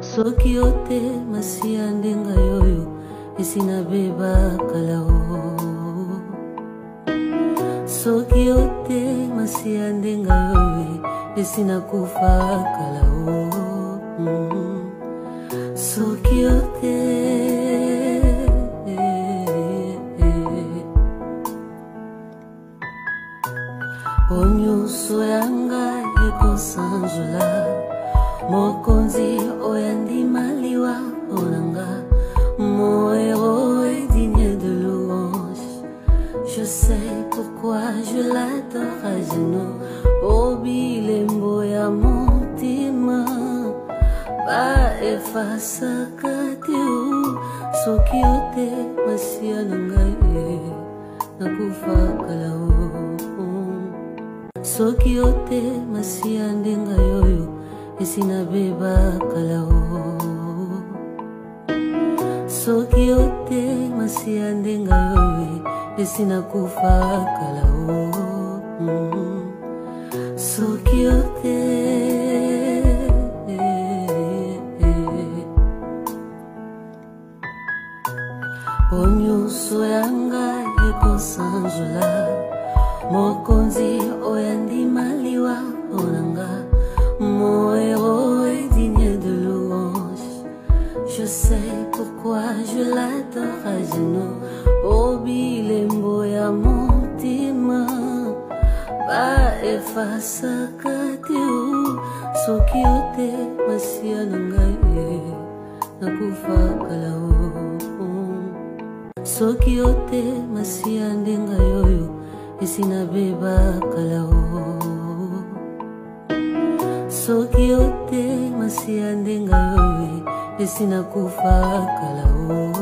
Soki ote masia ndenga yoyo esina beba kalao. Soki ote masia ndenga yoyo esina kufa kalao. Soki ote onyuso yanga ekosanjola mokonzi oyandi maliwa onanga moero est digne de louange. Je sais pourquoi je l'adore à genoux. Obilembo ya motima ba efasa katiu. Soki ote masia nangaye nakufa kalao. Soki ote masia ndenga yoyo esina beba kalao. Soki ote masia ndenga yoyo esina kufa kalao. Soki ote onyuso yanga ekosanjola mokonzi oyandi maliwa onanga moero est digne de louange. Je sais pourquoi je l'adore à genoux. Obilembo ya motima ba efasa katiu. Soki ote masia nangaye nakufa kalao. Soki ote masia ndenga yoyo esina beba kalao. Soki ote masia ndenga yoyo esina kufa kalao.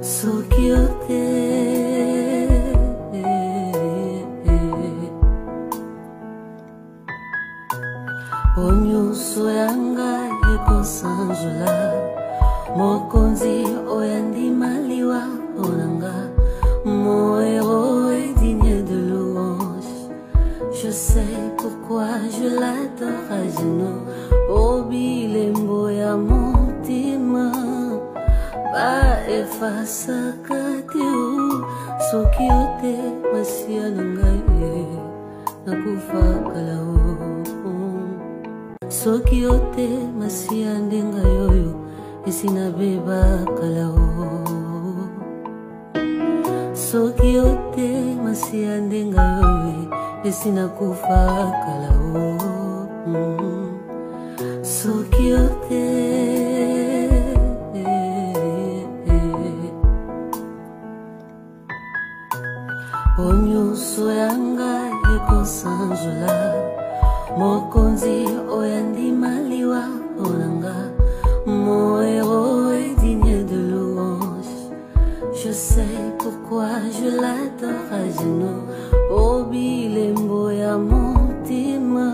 Soki ote onyuso yanga ekosanjola mokonzi oyandi maliwa onanga moero est digne de louange. Je sais pourquoi je l'adore à genoux. Obilembo ya motima ba efasa katiu. Soki ote masia nangaye nakufa kalao. Soki ote masia ndenga yoyo esina beba kalao. Soki ote masia ndenga yoyo esina kufa kalao. Soki ote onyuso yanga ekosanjola mokonzi oyandi maliwa onanga moero est digne de louange. Je sais pourquoi je l'adore à genoux. Obilembo ya motima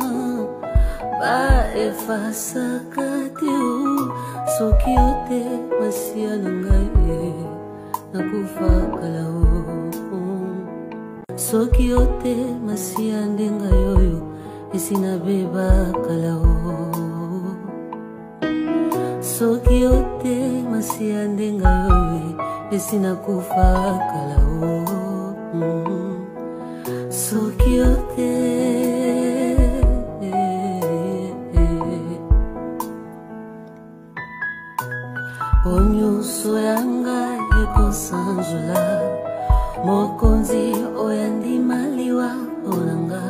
ba efasa katiu. Soki ote masia nangaye nakufa kalao. Soki ote masia ndenga yoyo esina beba kalao. Soki ote masia ndenga yoyo esina kufa kalao. Soki ote onyuso yanga ekosanjola mokonzi oyandi maliwa onanga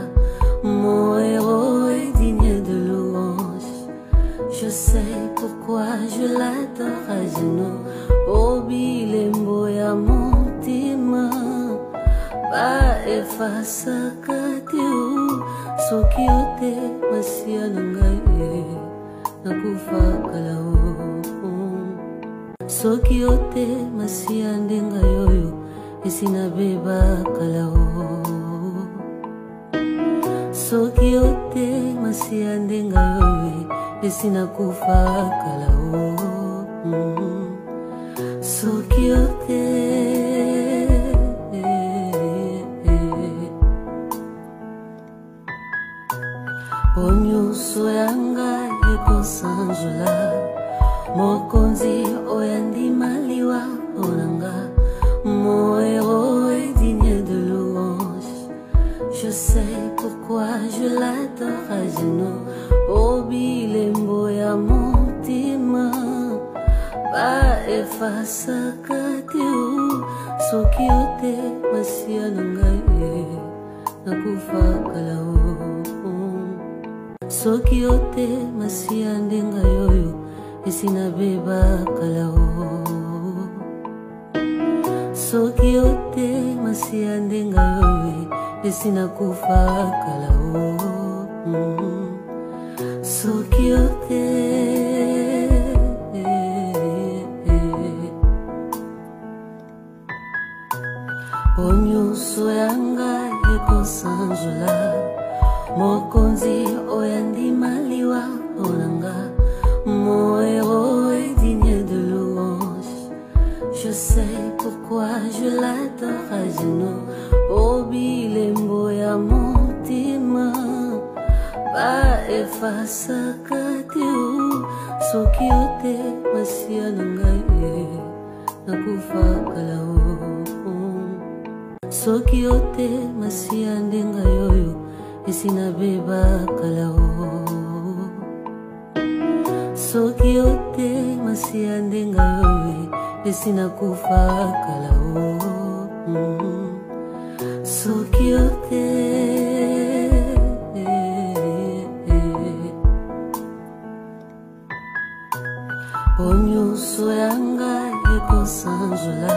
moero est digne de louange. Je sais pourquoi je l'adore à genoux. Obilembo ya motima ba efasa katiu. Soki ote masia nangaye nakufa kalao. Soki ote masia ndenga yoyo esina beba kalao. Soki ote masia ndenga yoyo esina kufa kalao. Soki ote onyuso yanga ekosanjola mokonzi oyandi maliwa onanga, mon héros est digne de louange. Je sais pourquoi je l'adore à genoux, au bilembo ya motima, ba efasa katiu, soki ote masia nangaye, nakufa kalao. Soki ote masia ndenga yoyo, esina beba kalao. Soki ote masia ndenga yoyo, esina kufa kalao. Soki ote onyuso yanga ekosanjola, mokonzi oyandi maliwa onanga, mon héros est digne de louange. Je sais pourquoi je l'adore à genoux, au bilembo ya motima, ba efasa katiu, soki ote masia nangaye, nakufa kalao. Soki ote masia ndenga yoyo, esina beba kalao. Soki ote masia ndenga yoyo, esina kufa kalao. Soki ote onyuso yanga ekosanjola,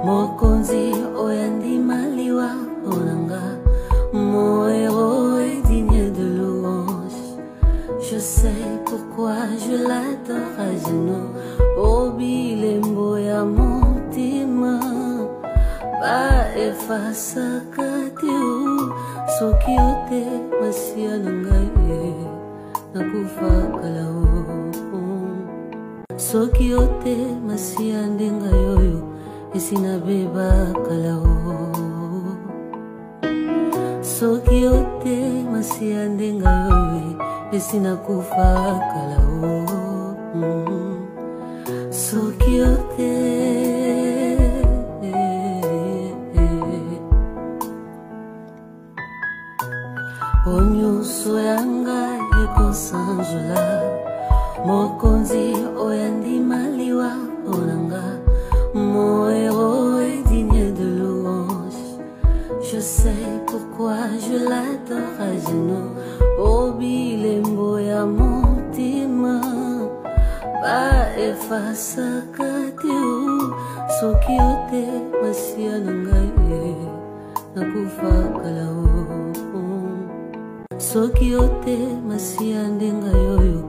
mokonzi oyandi maliwa onanga, mon héros est digne de louange. Je sais pourquoi je l'adore à genoux, au bilembo ya motima, ba efasa katiu, soki ote masia nangaye, nakufa kalao. Soki ote masia ndenga yoyo, esina beba kalao. Soki ote masia ndenga yoyo, esina kufa kalao. Soki ote onyuso yanga ekosanjola, mokonzi oyandi maliwa onanga, mon héros est digne de louange. Je sais pourquoi je l'adore à genoux, au bilembo ya motima, ba efasa katiu, soki ote masia nangaye, nakufa kalao. Soki ote masia ndenga yoyo,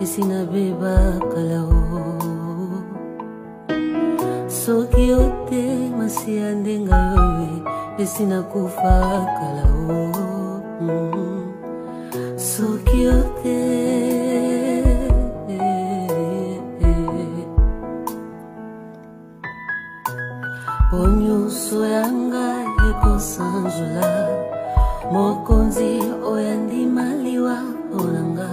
esina beba kalao. Soki ote masia ndenga yoyo, esina kufa kalao. Soki ote onyuso yanga ekosanjola, mokonzi oyandi maliwa onanga,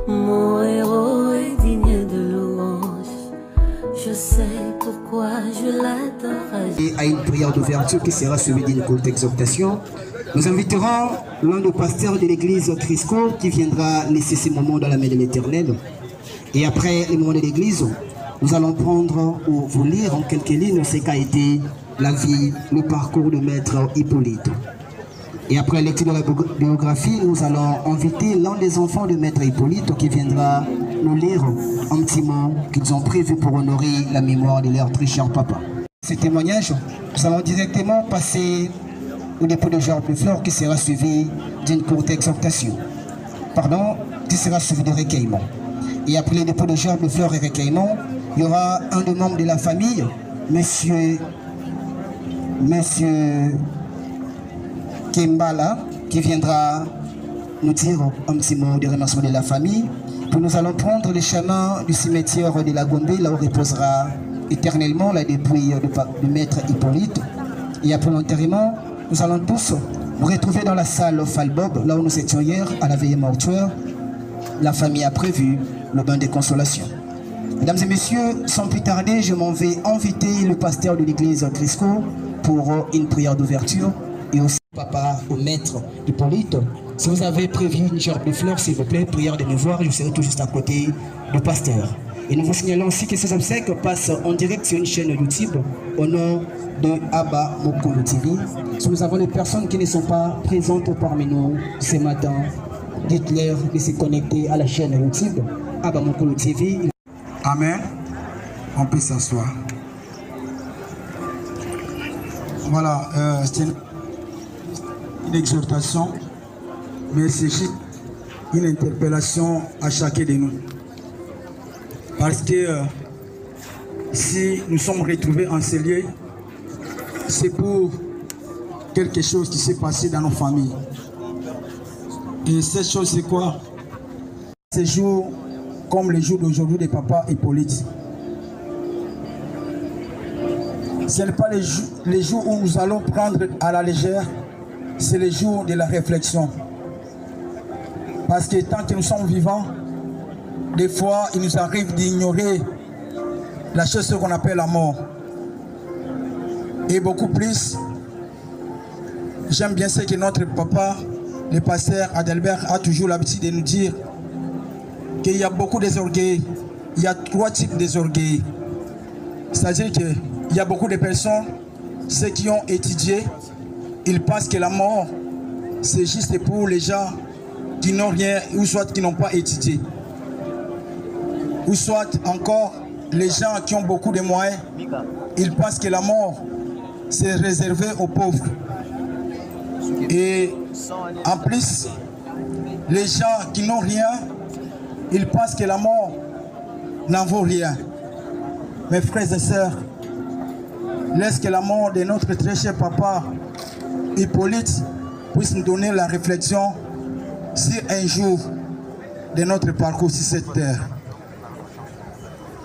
mon héros est digne de louange. Je sais pourquoi je l'adore à genoux. Et à une prière d'ouverture qui sera suivie d'une courte exhortation, nous inviterons l'un des pasteurs de l'église Crisco qui viendra laisser ce moment dans la main de l'Éternel. Et après le moment de l'église, nous allons prendre ou vous lire en quelques lignes ce qu'a été la vie, le parcours de Maître Hippolyte. Et après la lecture de la biographie, nous allons inviter l'un des enfants de Maître Hippolyte qui viendra nous lire un petit mot qu'ils ont prévu pour honorer la mémoire de leur très cher papa. Ce témoignage, nous allons directement passer au dépôt de gerbes de fleurs qui sera suivi d'une courte exhortation. Pardon, qui sera suivi de recueillement. Et après le dépôt de gerbes de fleurs et recueillement, il y aura un des membres de la famille, Monsieur Kembala, qui viendra nous dire un petit mot de remerciement de la famille. Puis nous allons prendre le chemin du cimetière de la Gombe, là où reposera éternellement la dépouille de Maître Hippolyte. Et après l'enterrement, nous allons tous nous retrouver dans la salle Falbob, là où nous étions hier à la veillée mortuaire. La famille a prévu le bain de consolation. Mesdames et messieurs, sans plus tarder, je m'en vais inviter le pasteur de l'église Crisco pour une prière d'ouverture et aussi papa au maître Hippolyte. Si vous avez prévu une gerbe de fleurs, s'il vous plaît, prière de me voir, je serai tout juste à côté du pasteur. Et nous vous signalons aussi que ces obsèques passent en direct sur une chaîne YouTube au nom de Abba Mokolo TV. Si nous avons des personnes qui ne sont pas présentes parmi nous ce matin, dites-leur de se connecter à la chaîne YouTube Abba Mokolo TV. Amen. On peut s'asseoir. Voilà, c'est une exhortation, mais c'est juste une interpellation à chacun de nous. Parce que si nous sommes retrouvés en ces lieux, c'est pour quelque chose qui s'est passé dans nos familles. Et cette chose, c'est quoi? Ces jours, comme les jours d'aujourd'hui de papa Hippolyte. Ce n'est pas les jours où nous allons prendre à la légère, c'est les jours de la réflexion. Parce que tant que nous sommes vivants, des fois, il nous arrive d'ignorer la chose qu'on appelle la mort. Et beaucoup plus, j'aime bien ce que notre papa, le pasteur Adelbert, a toujours l'habitude de nous dire, qu'il y a beaucoup d'orgueils. Il y a 3 types d'orgueils. C'est-à-dire qu'il y a beaucoup de personnes, ceux qui ont étudié, ils pensent que la mort, c'est juste pour les gens qui n'ont rien, ou soit qui n'ont pas étudié. Ou soit encore les gens qui ont beaucoup de moyens, ils pensent que la mort, c'est réservé aux pauvres. Et en plus, les gens qui n'ont rien, ils pensent que la mort n'en vaut rien. Mes frères et sœurs, laisse que la mort de notre très cher papa Hippolyte puisse nous donner la réflexion sur un jour de notre parcours sur cette terre.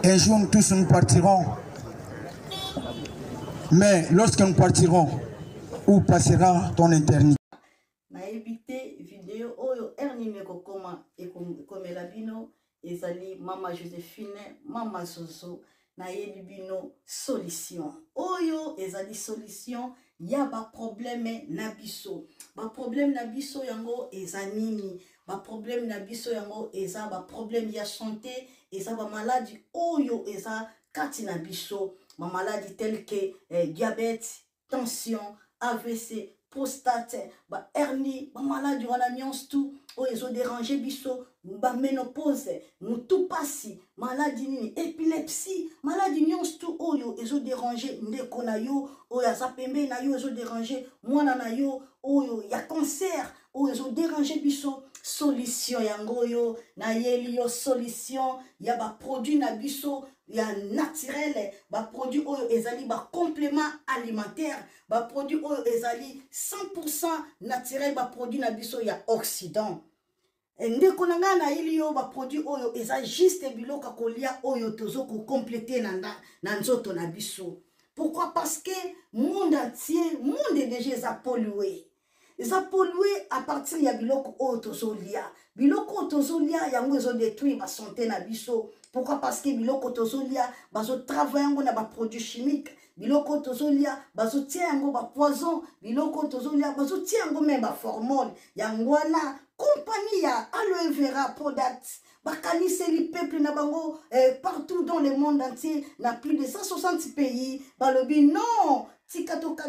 Un jour, nous tous nous partirons. Mais lorsque nous partirons, où passera ton éternité? Na évité vidéo oyo ernime kokoma ekomela bino ezali mama Joséphine mama Zozo na yebi bino solution oyo ezali solution ya ba problème na biso yango ezanini ba problème na biso yango eza ba problème ya santé eza ba maladie oyo eza kati na biso ba maladie telle que diabète, tension, AVC, prostate, ba hernie, ba maladie wana nyonso tout oyo ezo déranger biso, ba ménopause, mutu pasi, maladie nini, épilepsie, maladie nyonso tout oyo ezo déranger ndeko na yo, oyo aza pembe na yo ezo déranger mwana na yo, oyo ya cancer, oyo ezo déranger biso. Solution yango yo na yeli yo solution ya ba produit na biso ya naturel ba produit oyo ezali ba complément alimentaire ba produit oyo ezali 100% naturel ba produit na biso ya Occident ndeko nanga na yeli yo ba produit oyo eza juste biloka kolia oyo tozo ko compléter na nzoto na biso. Pourquoi? Parce que monde entier monde est déjà pollué. Ils ont pollué à partir de biloko otozolia. Biloko otozolia yango ils ont détruit ma santé na biso. Pourquoi? Parce que biloko otozolia bazo travailler yango na ba produits chimiques. Biloko otozolia bazo tia yango ba poison. Biloko otozolia bazo tia yango même ba hormone. Yango wana compagnie ya aloe vera product. Bakanise li peuple na bango partout dans le monde entier, na plus de 160 pays. Balobi non. Si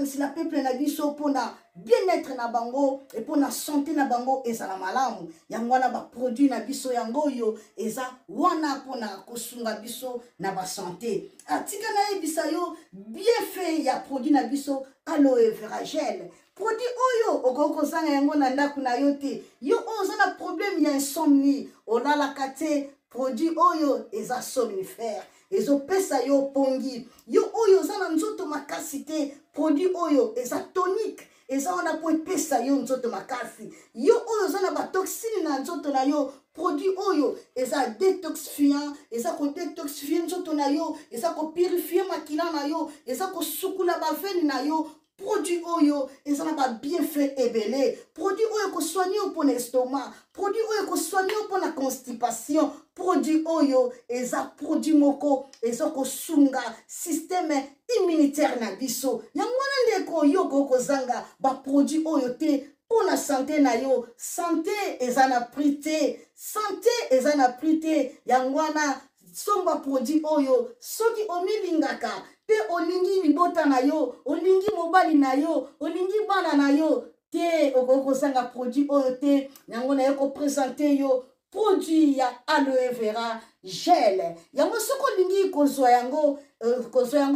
si la peuple na biso pona bien-être na bango et pona santé na bango ezala malamu yangwana ba produit na biso yango yo eza wana pona kosunga biso na ba santé atika na ebisa yo bien fait ya produit na biso aloe vera gel produit oyo okoko zanga yango na ndaku na yo te yo oza na problème ya insomnie olala kate produit oyo eza somnifère ezo pesa yo pongi yo oyo za na nzoto makasi te produit oyo eza tonique eza wana po pesa yo nzoto makasi yo oyo za na ba toxine na nzoto na yo produit oyo eza détoxifiant eza ko détoxifier nzoto na yo eza ko purifier makila na yo eza ko sukula ba veine na yo produit oyo ezana ba bienfait ebele, produit oyo ko soigner pour l'estomac, produit oyo ko soigner pour la constipation, produit oyo eza produit moko eza ko sunga système immunitaire na biso. Yangwana ndeko yo ko zanga ba produit oyo te pour la santé na yo. Santé ezana prité, santé ezana prité. Yangwana somba produit oyo soki omilingaka pe olingi libota na yo, olingi mobali na yo, olingi bana na yo te okoko sanga produit oyo te. Yango na yo ko présenter yo produit ya aloe vera gel. Yango soko lingi kozwa yango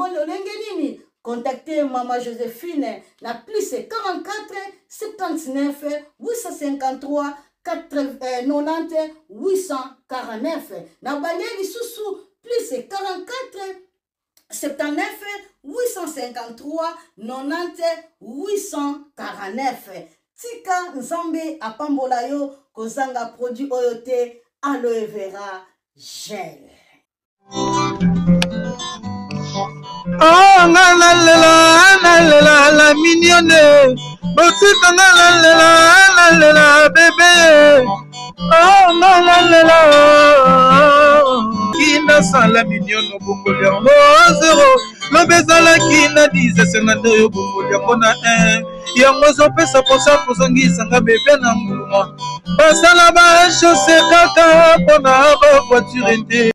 lolenge nini? Contactez Maman Joséphine na plus 44 79 853 90 849. Na balieni susu plus 44 79 853 90 849. Tika nzambe apambola yo kozanga produit oyo te aloe vera gel. Oh la mignonne, botita la bébé. Oh la kina sala mignonne bongoli yango zero. Lo bezala kina 10 yo bongoli yango na 1. Yango zopesa posa kozongisa nga bébé na mbuma. Basala ba chaussée kaka pona ba voiture te.